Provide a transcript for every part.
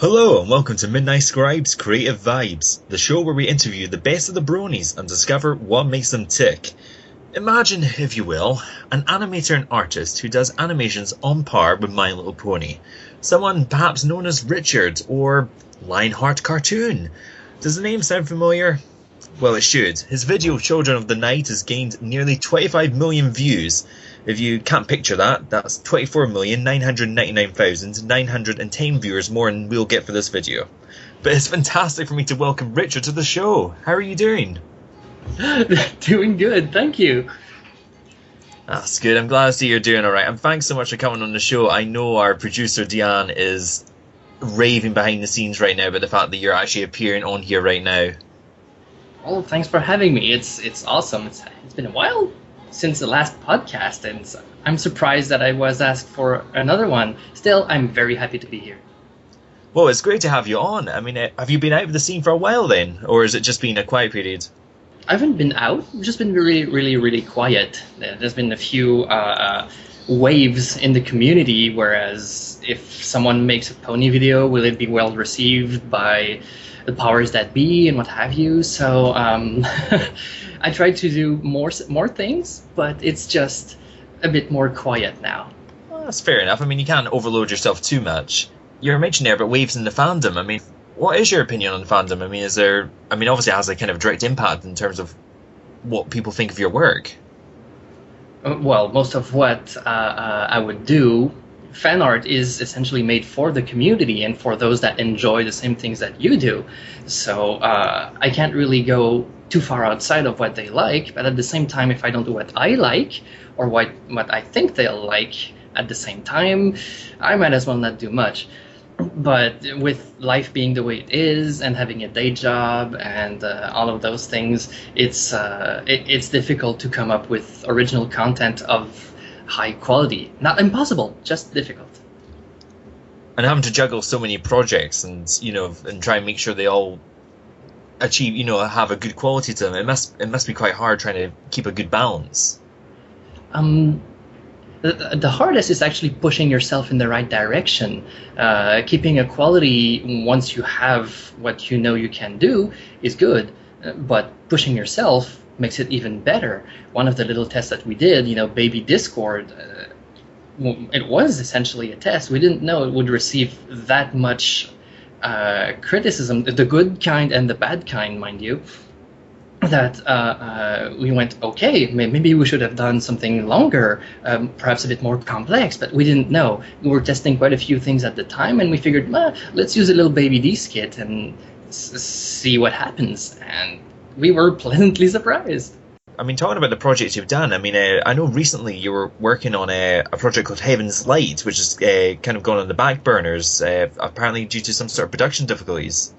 Hello and welcome to Midnight Scribe's Creative Vibes, the show where we interview the best of the bronies and discover what makes them tick. Imagine, if you will, an animator and artist who does animations on par with My Little Pony. Someone perhaps known as Richard or Lionheart Cartoon. Does the name sound familiar? Well, it should. His video Children of the Night has gained nearly 25 million views. If you can't picture that, that's 24,999,910 viewers more than we'll get for this video. But it's fantastic for me to welcome Richard to the show. How are you doing? Doing good, thank you. That's good. I'm glad to see you're doing alright. And thanks so much for coming on the show. I know our producer Diane is raving behind the scenes right now about the fact that you're actually appearing on here right now. Well, thanks for having me. It's awesome. It's been a while since the last podcast, and I'm surprised that I was asked for another one. Still, I'm very happy to be here. Well, it's great to have you on. I mean, have you been out of the scene for a while then, or has it just been a quiet period? I haven't been out. I've just been really quiet. There's been a few waves in the community, whereas if someone makes a pony video, will it be well received by the powers that be and what have you? So I try to do more things, but it's just a bit more quiet now. Well, that's fair enough. I mean, you can't overload yourself too much. You're mentioning there about waves in the fandom. I mean, what is your opinion on fandom? I mean, obviously it has a kind of direct impact in terms of what people think of your work. Well, most of what I would do, fan art is essentially made for the community and for those that enjoy the same things that you do. So I can't really go too far outside of what they like, but at the same time, if I don't do what I like or what I think they'll like at the same time, I might as well not do much. But with life being the way it is and having a day job and all of those things, it's difficult to come up with original content of high quality. Not impossible, just difficult. And having to juggle so many projects and try and make sure they all achieve, have a good quality to them, it must be quite hard trying to keep a good balance. The hardest is actually pushing yourself in the right direction. Keeping a quality once you have what you know you can do is good, but pushing yourself makes it even better. One of the little tests that we did, Baby Discord, it was essentially a test. We didn't know it would receive that much criticism, the good kind and the bad kind, mind you, that we went, okay, maybe we should have done something longer, perhaps a bit more complex, but we didn't know. We were testing quite a few things at the time, and we figured, let's use a little Baby D skit and see what happens. And we were pleasantly surprised. I mean, talking about the projects you've done, I mean, I know recently you were working on a project called Heaven's Light, which has kind of gone on the back burners, apparently due to some sort of production difficulties.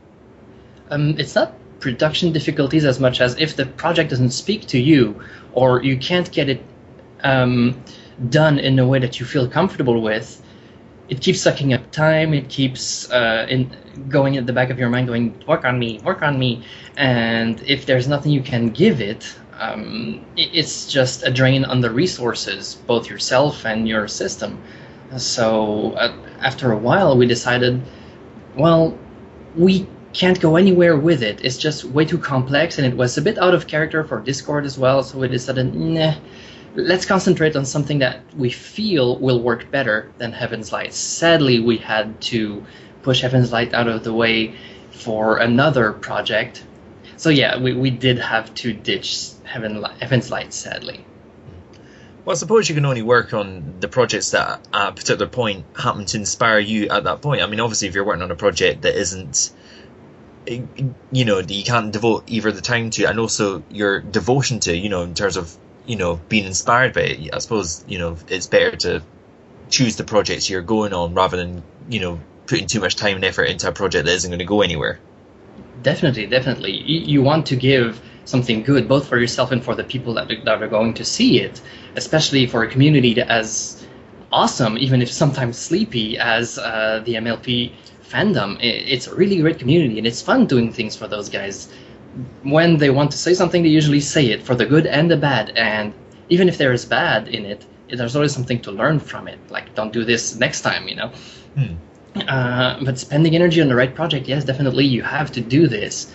It's not production difficulties as much as if the project doesn't speak to you or you can't get it done in a way that you feel comfortable with, it keeps sucking up time. It keeps going at the back of your mind going, work on me. And if there's nothing you can give it, it's just a drain on the resources, both yourself and your system. So after a while we decided, well, we can't go anywhere with it. It's just way too complex, and it was a bit out of character for Discord as well, so we decided, let's concentrate on something that we feel will work better than Heaven's Light. Sadly, we had to push Heaven's Light out of the way for another project. So yeah, we did have to ditch Heaven's Light, sadly. Well, I suppose you can only work on the projects that at a particular point happen to inspire you at that point. I mean, obviously, if you're working on a project that isn't, that you can't devote either the time to and also your devotion to, in terms of, being inspired by it, I suppose, it's better to choose the projects you're going on rather than, putting too much time and effort into a project that isn't going to go anywhere. Definitely. You want to give something good, both for yourself and for the people that are going to see it, especially for a community that as awesome, even if sometimes sleepy, as the MLP fandom. It's a really great community, and it's fun doing things for those guys. When they want to say something, they usually say it, for the good and the bad, and even if there is bad in it, there's always something to learn from it. Like, don't do this next time, But spending energy on the right project, yes, definitely you have to do this.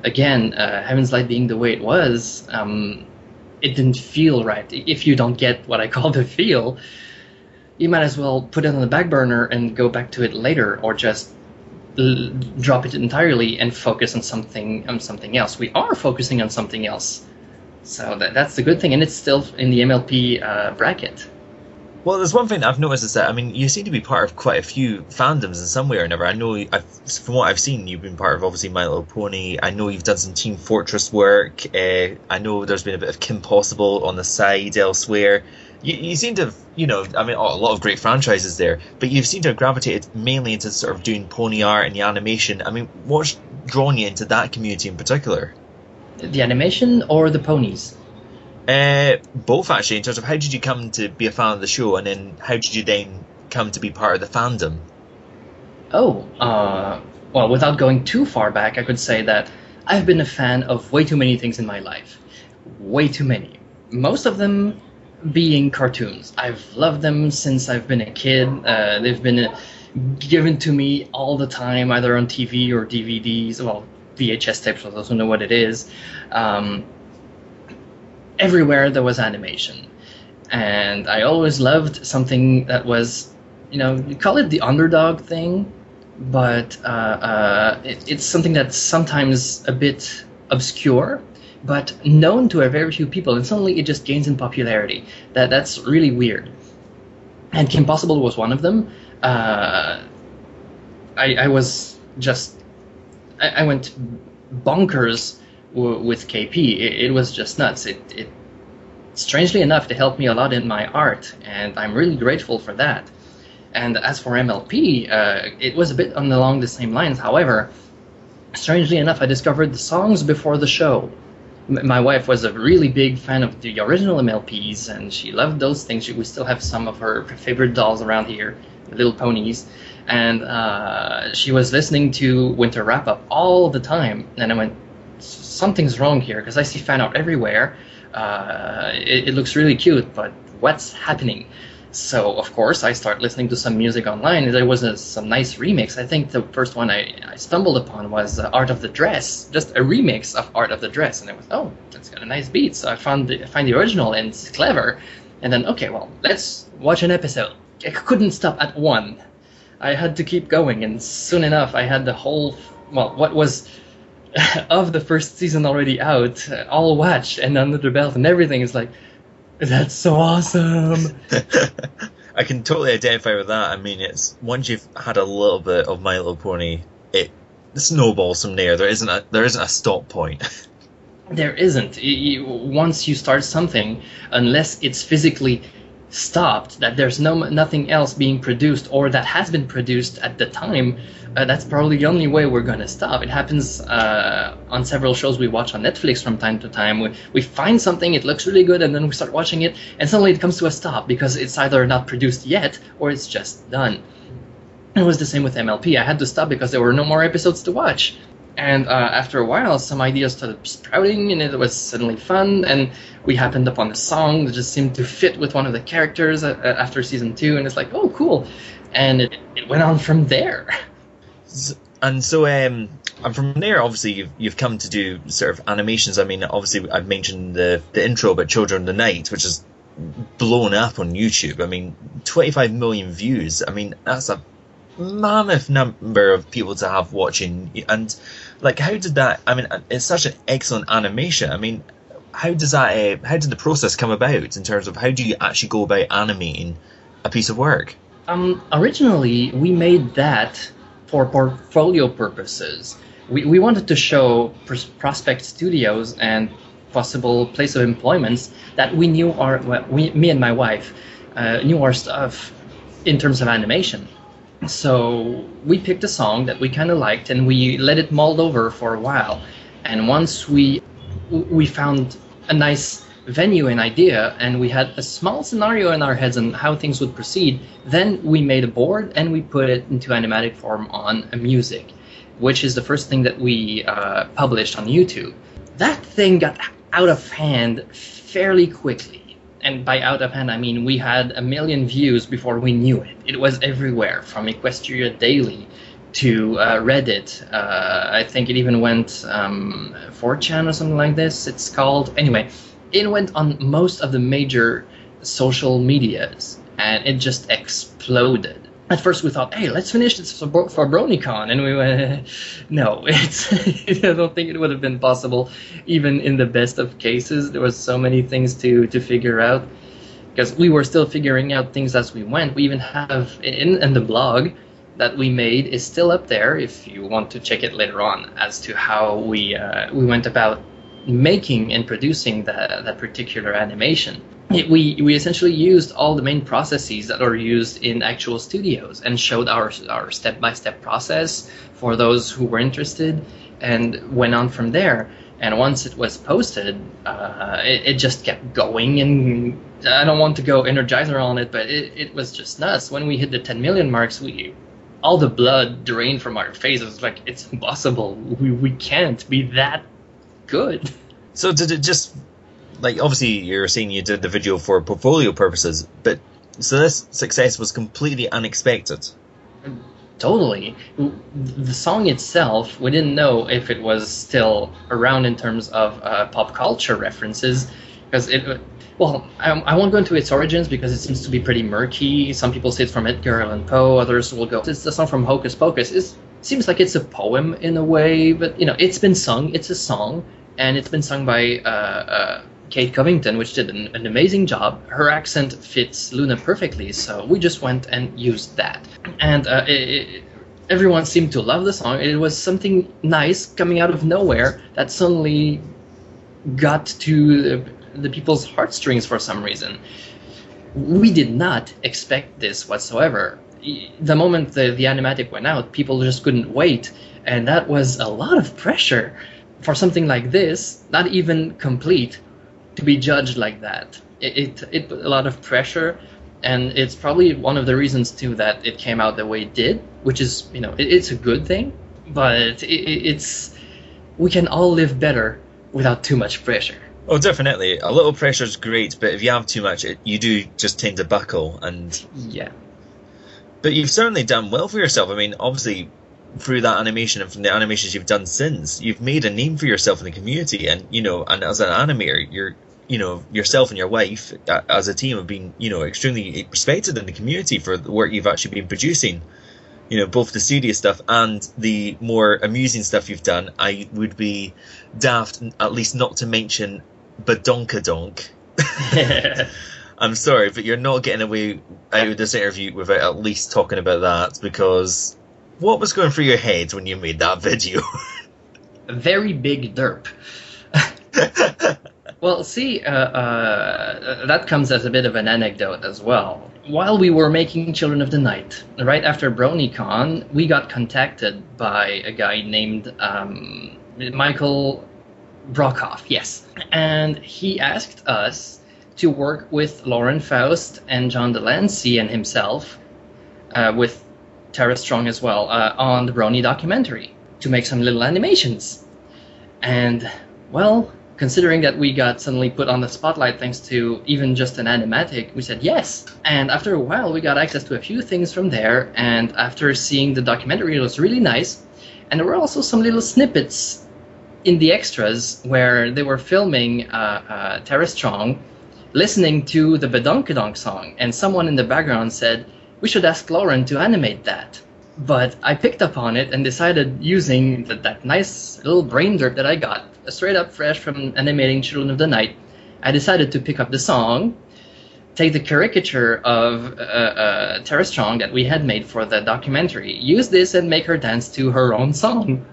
Again, Heaven's Light being the way it was, it didn't feel right. If you don't get what I call the feel, you might as well put it on the back burner and go back to it later, or just drop it entirely and focus on something else. We are focusing on something else, so that's the good thing, and it's still in the MLP bracket. Well, there's one thing I've noticed is that, I mean, you seem to be part of quite a few fandoms in some way or another. I know, from what I've seen, you've been part of, obviously, My Little Pony. I know you've done some Team Fortress work. I know there's been a bit of Kim Possible on the side elsewhere. You seem to have, I mean, a lot of great franchises there, but you seem to have gravitated mainly into sort of doing pony art and the animation. I mean, what's drawn you into that community in particular? The animation or the ponies? Both, actually, in terms of how did you come to be a fan of the show, and then how did you then come to be part of the fandom? Well, without going too far back, I could say that I've been a fan of way too many things in my life. Way too many. Most of them being cartoons. I've loved them since I've been a kid. They've been given to me all the time, either on TV or DVDs, well, VHS tapes for those who know what it is. Everywhere there was animation, and I always loved something that was, you call it the underdog thing, but it's something that's sometimes a bit obscure, but known to a very few people, and suddenly it just gains in popularity. That's really weird. And Kim Possible was one of them. I was just, I went bonkers with KP. It was just nuts. It strangely enough, it helped me a lot in my art, and I'm really grateful for that. And as for MLP, it was a bit along the same lines. However, strangely enough, I discovered the songs before the show. My wife was a really big fan of the original MLPs, and she loved those things. We still have some of her favorite dolls around here, the Little Ponies, and she was listening to Winter Wrap Up all the time, and I went, something's wrong here, because I see fan art everywhere. It looks really cute, but what's happening? So, of course, I start listening to some music online. There was some nice remix. I think the first one I stumbled upon was Art of the Dress, just a remix of Art of the Dress. And I was, oh, that's got a nice beat. So I find the original, and it's clever. And then, okay, well, let's watch an episode. I couldn't stop at one. I had to keep going, and soon enough, I had the whole, well, what was of the first season already out, all watched and under the belt, and everything is like, that's so awesome. I can totally identify with that. I mean, it's once you've had a little bit of My Little Pony, it snowballs from there. There isn't a stop point. There isn't. Once you start something, unless it's physically stopped, that there's nothing else being produced or that has been produced at the time, that's probably the only way we're going to stop. It happens on several shows we watch on Netflix from time to time. We find something, it looks really good, and then we start watching it, and suddenly it comes to a stop because it's either not produced yet or it's just done. It was the same with MLP. I had to stop because there were no more episodes to watch. And after a while, some ideas started sprouting, and it was suddenly fun, and we happened upon a song that just seemed to fit with one of the characters after season 2, and it's like, oh, cool. And it went on from there. And so, and from there, obviously, you've come to do sort of animations. I mean, obviously, I've mentioned the intro about Children of the Night, which is blown up on YouTube. I mean, 25 million views. I mean, that's a mammoth number of people to have watching. And like, how did that, I mean, it's such an excellent animation. I mean, how did the process come about in terms of how do you actually go about animating a piece of work? Originally, we made that for portfolio purposes. We wanted to show prospect studios and possible place of employments that we knew me and my wife knew our stuff in terms of animation. So we picked a song that we kind of liked, and we let it mull over for a while. And once we found a nice venue and idea, and we had a small scenario in our heads on how things would proceed, then we made a board and we put it into animatic form on a music, which is the first thing that we published on YouTube. That thing got out of hand fairly quickly. And by out of hand, I mean we had 1 million views before we knew it. It was everywhere, from Equestria Daily to Reddit. I think it even went 4chan or something like this, it's called. Anyway, it went on most of the major social medias, and it just exploded. At first we thought, hey, let's finish this for BronyCon, and we went, no, I don't think it would have been possible, even in the best of cases. There was so many things to figure out, because we were still figuring out things as we went. We even have, in the blog that we made is still up there, if you want to check it later on, as to how we went about making and producing that particular animation. We essentially used all the main processes that are used in actual studios and showed our step-by-step process for those who were interested, and went on from there. And once it was posted, it just kept going, and I don't want to go Energizer on it, but it was just nuts. When we hit the 10 million marks, all the blood drained from our faces. Like, it's impossible. We can't be that good. So did it just, like, obviously you're saying you did the video for portfolio purposes, but so this success was completely unexpected? Totally. The song itself, we didn't know if it was still around in terms of pop culture references, because well, I won't go into its origins because it seems to be pretty murky. Some people say it's from Edgar Allan Poe, others will go, it's the song from Hocus Pocus. It seems like it's a poem in a way, but it's been sung, it's a song, and it's been sung by Kate Covington, which did an amazing job. Her accent fits Luna perfectly, so we just went and used that. And everyone seemed to love the song. It was something nice coming out of nowhere that suddenly got to the people's heartstrings for some reason. We did not expect this whatsoever. The moment the animatic went out, people just couldn't wait, and that was a lot of pressure for something like this, not even complete, to be judged like that. It put a lot of pressure, and it's probably one of the reasons too that it came out the way it did, which is, it's a good thing, but it's we can all live better without too much pressure. Oh, definitely. A little pressure is great, but if you have too much, you do just tend to buckle. And yeah. But you've certainly done well for yourself. I mean, obviously, through that animation and from the animations you've done since, you've made a name for yourself in the community. And, and as an animator, yourself and your wife, as a team, have been, extremely respected in the community for the work you've actually been producing. Both the studio stuff and the more amusing stuff you've done. I would be daft, at least not to mention Badonkadonk. I'm sorry, but you're not getting away out of this interview without at least talking about that, because what was going through your head when you made that video? A very big derp. Well, see, that comes as a bit of an anecdote as well. While we were making Children of the Night, right after BronyCon, we got contacted by a guy named Michael Brockhoff, yes. And he asked us to work with Lauren Faust and John Delancey and himself, with Tara Strong as well, on the Brony documentary, to make some little animations. And, well, considering that we got suddenly put on the spotlight thanks to even just an animatic, we said yes. And after a while, we got access to a few things from there, and after seeing the documentary, it was really nice. And there were also some little snippets in the extras where they were filming Tara Strong listening to the Badonkadonk song, and someone in the background said, we should ask Lauren to animate that. But I picked up on it and decided, using that nice little brain dirt that I got, straight up fresh from animating Children of the Night, I decided to pick up the song, take the caricature of Tara Strong that we had made for the documentary, use this and make her dance to her own song.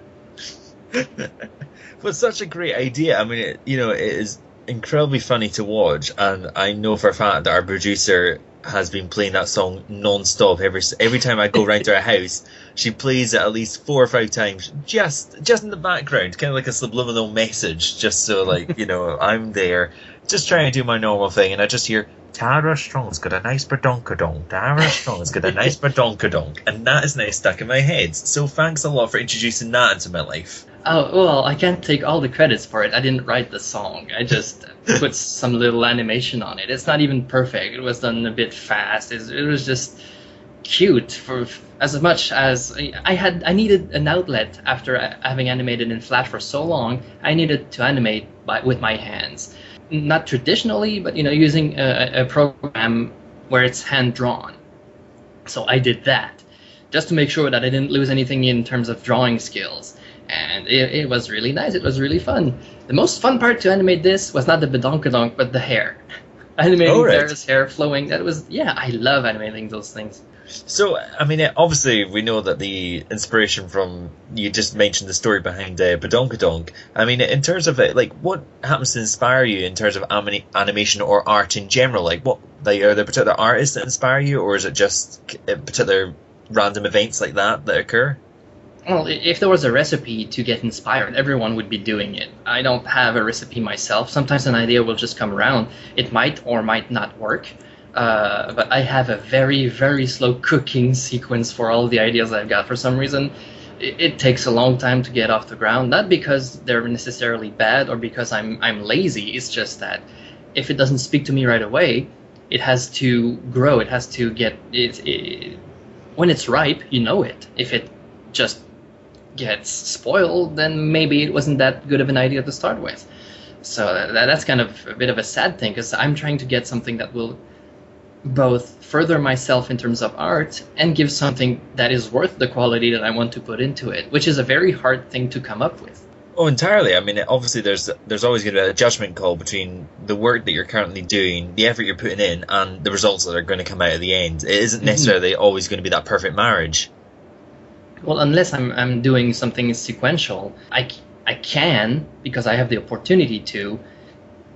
But such a great idea. I mean, it is incredibly funny to watch, and I know for a fact that our producer has been playing that song non-stop. Every time I go round to her house, she plays it at least 4 or 5 times, just in the background, kind of like a subliminal message, just so, like, I'm there, just trying to do my normal thing, and I just hear, Tara Strong's got a nice badonkadonk, Tara Strong's got a nice badonkadonk, and that is now stuck in my head. So thanks a lot for introducing that into my life. Oh, well, I can't take all the credits for it. I didn't write the song. I just put some little animation on it. It's not even perfect. It was done a bit fast. It was just cute for as much as I needed an outlet after having animated in Flash for so long. I needed to animate with my hands, not traditionally, but using a program where it's hand drawn. So I did that just to make sure that I didn't lose anything in terms of drawing skills. And it was really nice. It was really fun. The most fun part to animate this was not the badonkadonk, but the hair. Animating Sarah's hair flowing. I love animating those things. So, I mean, obviously, we know that the inspiration from, you just mentioned the story behind Badonkadonk. I mean, in terms of it, like, what happens to inspire you in terms of animation or art in general? Like, are there particular artists that inspire you, or is it just particular random events like that occur? Well, if there was a recipe to get inspired, everyone would be doing it. I don't have a recipe myself. Sometimes an idea will just come around. It might or might not work. But I have a very, very slow cooking sequence for all the ideas I've got. For some reason, it takes a long time to get off the ground. Not because they're necessarily bad or because I'm lazy. It's just that if it doesn't speak to me right away, it has to grow. It has to get it. When it's ripe, you know it. If it just gets spoiled, then maybe it wasn't that good of an idea to start with. So that's kind of a bit of a sad thing, because I'm trying to get something that will both further myself in terms of art and give something that is worth the quality that I want to put into it, which is a very hard thing to come up with. Oh, entirely. I mean, obviously there's always going to be a judgment call between the work that you're currently doing, the effort you're putting in, and the results that are going to come out at the end. It isn't necessarily always going to be that perfect marriage. Well, unless I'm doing something sequential, I can, because I have the opportunity to,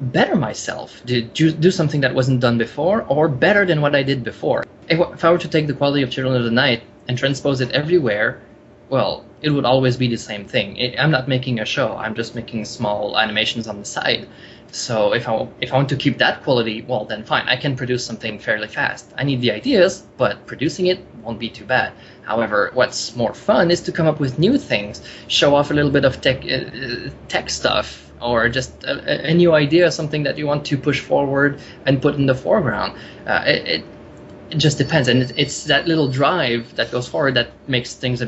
better myself, to do something that wasn't done before, or better than what I did before. If I were to take the quality of Children of the Night and transpose it everywhere, well, it would always be the same thing. I'm not making a show. I'm just making small animations on the side. So if I want to keep that quality, well, then fine. I can produce something fairly fast. I need the ideas, but producing it won't be too bad. However, what's more fun is to come up with new things, show off a little bit of tech stuff, or just a new idea, something that you want to push forward and put in the foreground. It just depends, and it's that little drive that goes forward that makes things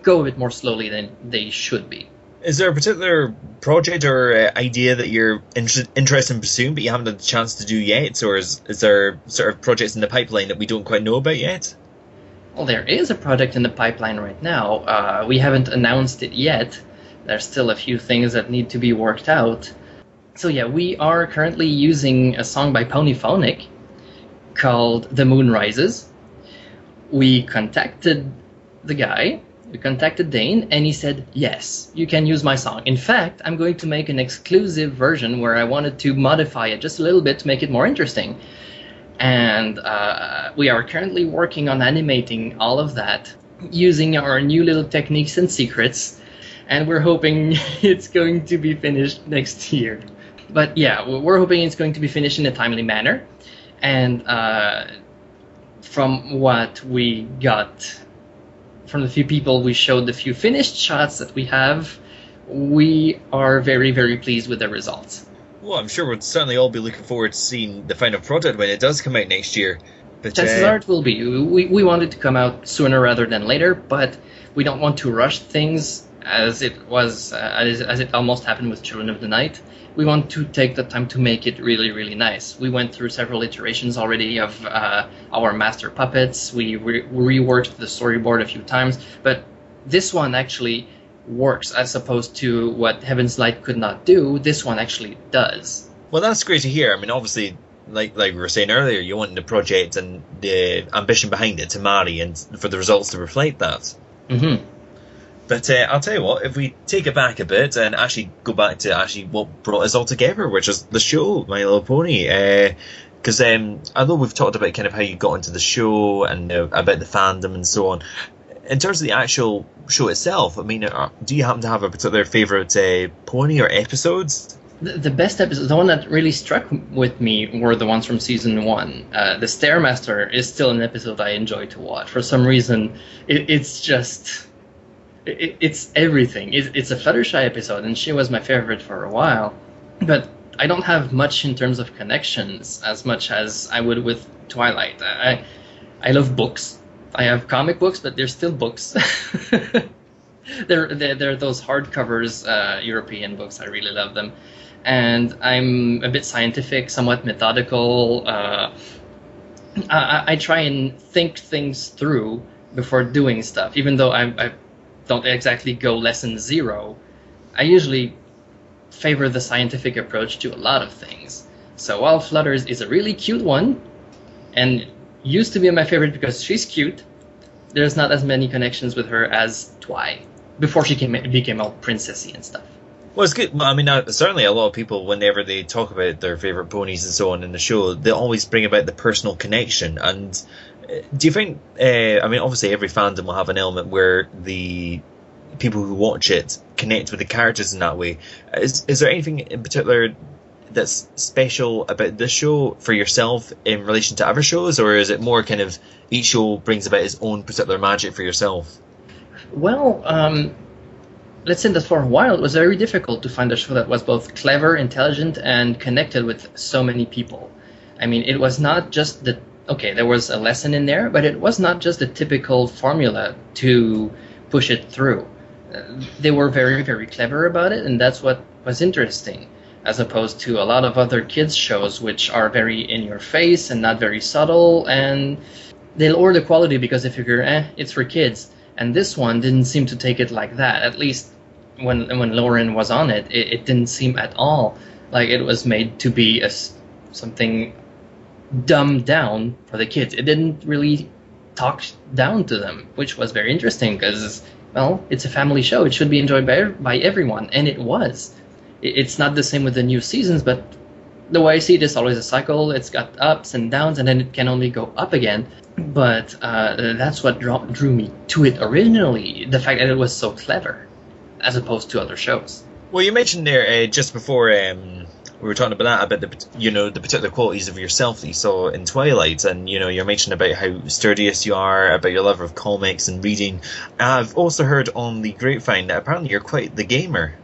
go a bit more slowly than they should be. Is there a particular project or idea that you're interested in pursuing but you haven't had the chance to do yet, or is there sort of projects in the pipeline that we don't quite know about yet? Well, there is a project in the pipeline right now. We haven't announced it yet. There's still a few things that need to be worked out. So yeah, we are currently using a song by Ponyphonic called The Moon Rises. We contacted the guy. We contacted Dane, and he said, yes, you can use my song. In fact, I'm going to make an exclusive version where I wanted to modify it just a little bit to make it more interesting. And we are currently working on animating all of that using our new little techniques and secrets. And we're hoping it's going to be finished next year. But yeah, we're hoping it's going to be finished in a timely manner. And from what we got from the few people we showed, the few finished shots that we have, we are very, very pleased with the results. Well, I'm sure we'll certainly all be looking forward to seeing the final product when it does come out next year. But chances are it will be. We want it to come out sooner rather than later, but we don't want to rush things as it almost happened with Children of the Night. We want to take the time to make it really, really nice. We went through several iterations already of our master puppets. We reworked the storyboard a few times, but this one actually works as opposed to what Heaven's Light could not do. This one actually does. Well, that's great to hear. I mean, obviously, like we were saying earlier, you want the project and the ambition behind it to marry and for the results to reflect that. Mm-hmm. But I'll tell you what, if we take it back a bit and actually go back to actually what brought us all together, which is the show, My Little Pony. Because although we've talked about kind of how you got into the show and about the fandom and so on, in terms of the actual show itself, I mean, do you happen to have a particular favourite pony or episodes? The best episode, the one that really struck with me, were the ones from season 1. The Stairmaster is still an episode I enjoy to watch. For some reason, it's It's everything. It's a Fluttershy episode, and she was my favorite for a while. But I don't have much in terms of connections as much as I would with Twilight. I love books. I have comic books, but they're still books. They're those hardcovers, European books. I really love them. And I'm a bit scientific, somewhat methodical. I try and think things through before doing stuff. Even though I don't exactly go lesson zero, I usually favor the scientific approach to a lot of things. So while Flutters is a really cute one, and used to be my favorite because she's cute, there's not as many connections with her as Twi, before she became all princessy and stuff. Well, it's good. Well, I mean, certainly a lot of people, whenever they talk about their favourite ponies and so on in the show, they always bring about the personal connection. And do you think, I mean, obviously every fandom will have an element where the people who watch it connect with the characters in that way. Is there anything in particular that's special about this show for yourself in relation to other shows, or is it more kind of each show brings about its own particular magic for yourself? Well, let's say that for a while it was very difficult to find a show that was both clever, intelligent, and connected with so many people. I mean, it was not just there was a lesson in there, but it was not just the typical formula to push it through. They were very, very clever about it, and that's what was interesting, as opposed to a lot of other kids' shows, which are very in your face and not very subtle, and they lower the quality because they figure, it's for kids. And this one didn't seem to take it like that. At least when Lauren was on it, it didn't seem at all like it was made to be something dumbed down for the kids. It didn't really talk down to them, which was very interesting because, well, it's a family show. It should be enjoyed by everyone, and it was. It's not the same with the new seasons, but the way I see it is always a cycle. It's got ups and downs, and then it can only go up again. But that's what drew me to it originally, the fact that it was so clever, as opposed to other shows. Well, you mentioned there just before we were talking about that, about the particular qualities of yourself that you saw in Twilight, and you're mentioning about how sturdiest you are, about your love of comics and reading. I've also heard on the grapevine that apparently you're quite the gamer.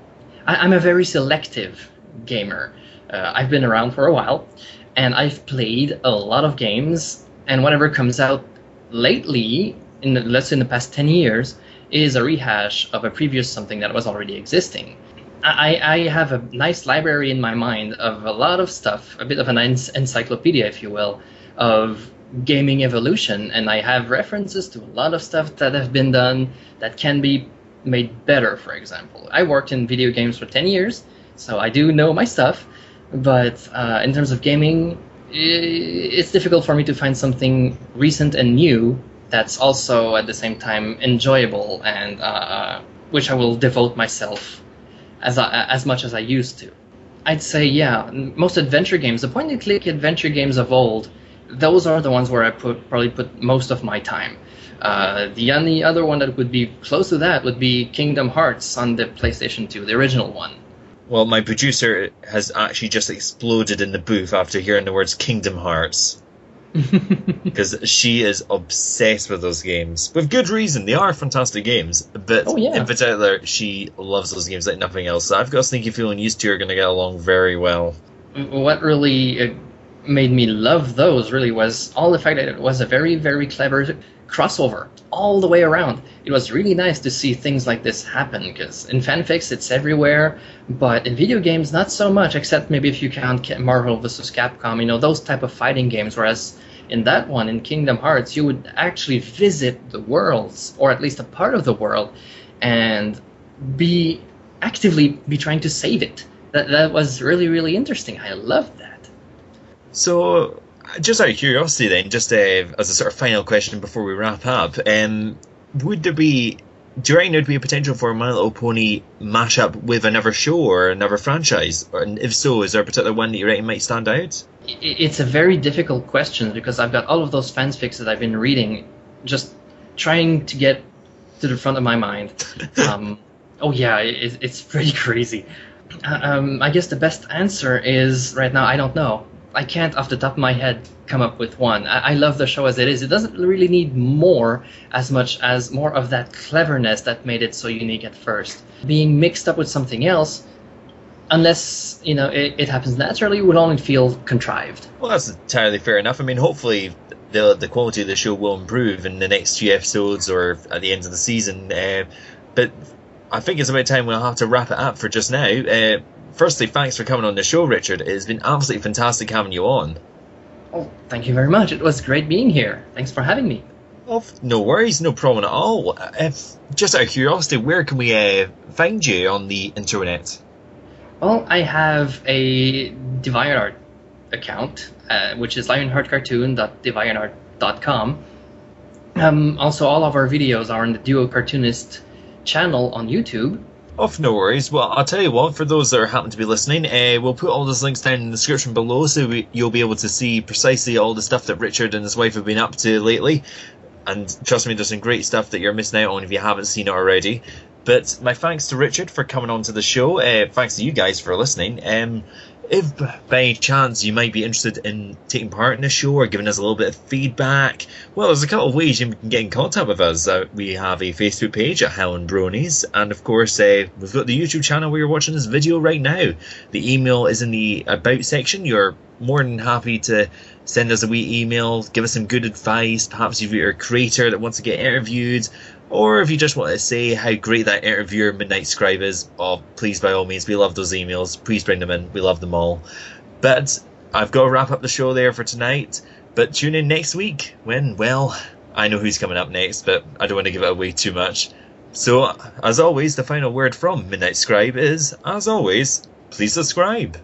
I'm a very selective gamer. I've been around for a while, and I've played a lot of games. And whatever comes out lately, let's say in the past 10 years, is a rehash of a previous something that was already existing. I have a nice library in my mind of a lot of stuff, a bit of an encyclopedia, if you will, of gaming evolution. And I have references to a lot of stuff that have been done that can be made better, for example. I worked in video games for 10 years, so I do know my stuff. But in terms of gaming, it's difficult for me to find something recent and new that's also at the same time enjoyable, and which I will devote myself as much as I used to. I'd say, yeah, most adventure games, the point-and-click adventure games of old, those are the ones where I probably put most of my time. The only other one that would be close to that would be Kingdom Hearts on the PlayStation 2, the original one. Well, my producer has actually just exploded in the booth after hearing the words Kingdom Hearts. Because she is obsessed with those games. With good reason. They are fantastic games. But in particular, she loves those games like nothing else. So I've got a sneaky feeling you two are going to get along very well. What really made me love those really was all the fact that it was a very, very clever crossover all the way around. It was really nice to see things like this happen, because in fanfics it's everywhere, but in video games not so much, except maybe if you count Marvel vs. Capcom, those type of fighting games, whereas in that one, in Kingdom Hearts, you would actually visit the worlds, or at least a part of the world, and actively be trying to save it. That was really, really interesting. I loved that. So, just out of curiosity then, just as a sort of final question before we wrap up, would there be, do you reckon there'd be a potential for a My Little Pony mashup with another show or another franchise? And if so, is there a particular one that you reckon might stand out? It's a very difficult question, because I've got all of those fanfics that I've been reading, just trying to get to the front of my mind. It's pretty crazy. I guess the best answer is, right now, I don't know. I can't off the top of my head come up with one. I love the show as it is. It doesn't really need more as much as more of that cleverness that made it so unique at first. Being mixed up with something else, unless, you know, it happens naturally, would only feel contrived. Well, that's entirely fair enough. I mean, hopefully the quality of the show will improve in the next few episodes or at the end of the season. But I think it's about time we'll have to wrap it up for just now. Firstly, thanks for coming on the show, Richard. It has been absolutely fantastic having you on. Oh, thank you very much. It was great being here. Thanks for having me. Oh, no worries, no problem at all. Just out of curiosity, where can we find you on the internet? Well, I have a DeviantArt account, which is lionheartcartoon.deviantart.com. Also, all of our videos are on the DuoCartoonist channel on YouTube. Oh, no worries. Well, I'll tell you what, for those that happen to be listening, we'll put all those links down in the description below, so you'll be able to see precisely all the stuff that Richard and his wife have been up to lately. And trust me, there's some great stuff that you're missing out on if you haven't seen it already. But my thanks to Richard for coming on to the show. Thanks to you guys for listening. If by any chance you might be interested in taking part in the show or giving us a little bit of feedback, well, there's a couple of ways you can get in contact with us. We have a Facebook page at Highland Bronies, and of course we've got the YouTube channel where you're watching this video right now. The email is in the About section. You're more than happy to send us a wee email, give us some good advice. Perhaps if you're a creator that wants to get interviewed, or if you just want to say how great that interviewer Midnight Scribe is, oh, please, by all means, we love those emails. Please bring them in. We love them all. But I've got to wrap up the show there for tonight. But tune in next week when, well, I know who's coming up next, but I don't want to give it away too much. So, as always, the final word from Midnight Scribe is, as always, please subscribe.